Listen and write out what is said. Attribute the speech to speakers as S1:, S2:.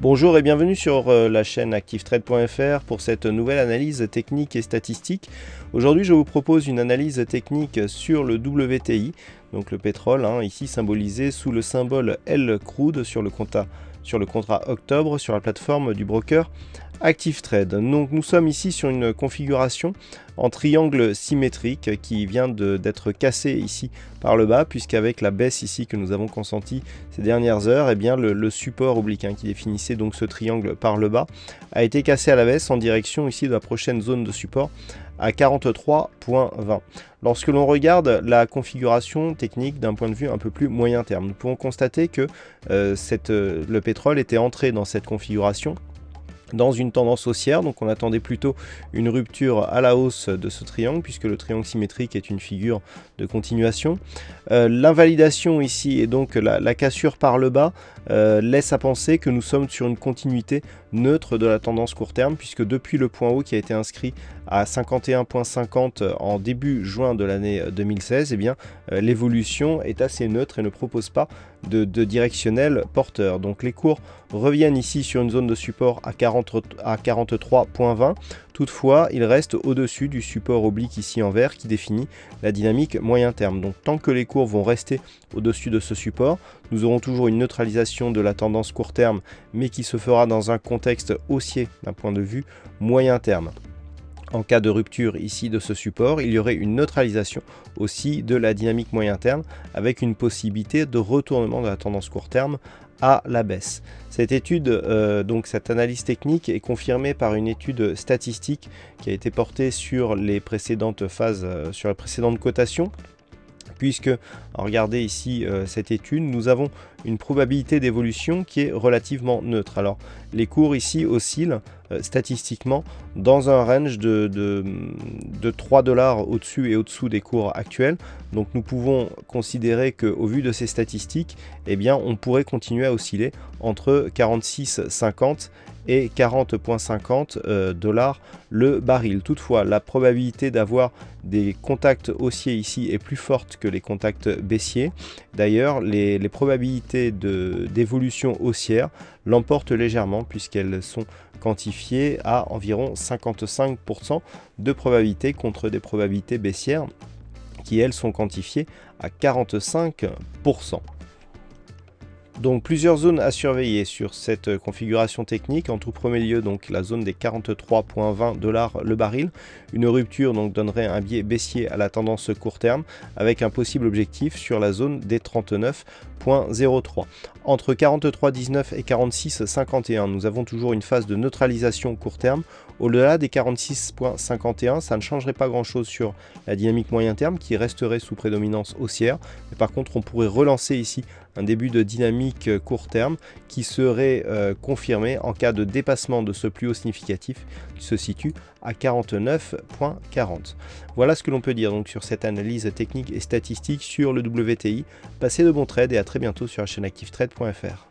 S1: Bonjour et bienvenue sur la chaîne ActiveTrade.fr pour cette nouvelle analyse technique et statistique. Aujourd'hui, je vous propose une analyse technique sur le WTI, donc le pétrole, ici symbolisé sous le symbole L crude sur le contrat octobre sur la plateforme du broker ActiveTrade. Donc nous sommes ici sur une configuration en triangle symétrique qui vient d'être cassé ici par le bas, puisqu'avec la baisse ici que nous avons consentie ces dernières heures, le support oblique qui définissait donc ce triangle par le bas a été cassé à la baisse en direction ici de la prochaine zone de support à 43,20. Lorsque l'on regarde la configuration technique d'un point de vue un peu plus moyen terme, nous pouvons constater que le pétrole était entré dans cette configuration dans une tendance haussière, donc on attendait plutôt une rupture à la hausse de ce triangle, puisque le triangle symétrique est une figure de continuation. L'invalidation ici et donc la cassure par le bas laisse à penser que nous sommes sur une continuité neutre de la tendance court terme, puisque depuis le point haut qui a été inscrit à 51,50 en début juin de l'année 2016, l'évolution est assez neutre et ne propose pas de directionnel porteur. Donc les cours reviennent ici sur une zone de support à 43,20. Toutefois, il reste au-dessus du support oblique ici en vert qui définit la dynamique moyen terme. Donc tant que les cours vont rester au-dessus de ce support, nous aurons toujours une neutralisation de la tendance court terme, mais qui se fera dans un contexte haussier d'un point de vue moyen terme. En cas de rupture ici de ce support, il y aurait une neutralisation aussi de la dynamique moyen terme avec une possibilité de retournement de la tendance court terme à la baisse. Cette étude, donc cette analyse technique est confirmée par une étude statistique qui a été portée sur les précédentes phases, sur les précédentes cotations. Puisque, regardez ici cette étude, nous avons une probabilité d'évolution qui est relativement neutre. Alors, les cours ici oscillent statistiquement dans un range de 3 $ au-dessus et au-dessous des cours actuels. Donc, nous pouvons considérer qu'au vu de ces statistiques, on pourrait continuer à osciller entre 46,50 et 40,50 $ le baril. Toutefois, la probabilité d'avoir des contacts haussiers ici est plus forte que les contacts baissiers. D'ailleurs, les probabilités d'évolution haussière l'emportent légèrement puisqu'elles sont quantifiées à environ 55% de probabilité contre des probabilités baissières qui, elles, sont quantifiées à 45%. Donc plusieurs zones à surveiller sur cette configuration technique. En tout premier lieu, donc la zone des 43,20 $ le baril. Une rupture donc donnerait un biais baissier à la tendance court terme avec un possible objectif sur la zone des 39,03. Entre 43,19 et 46,51, nous avons toujours une phase de neutralisation court terme. Au-delà des 46,51, ça ne changerait pas grand-chose sur la dynamique moyen terme qui resterait sous prédominance haussière. Mais par contre, on pourrait relancer ici un début de dynamique court terme qui serait confirmé en cas de dépassement de ce plus haut significatif qui se situe à 49,40. Voilà ce que l'on peut dire donc sur cette analyse technique et statistique sur le WTI. Passez de bons trades et à très bientôt sur la chaîne ActiveTrade.fr.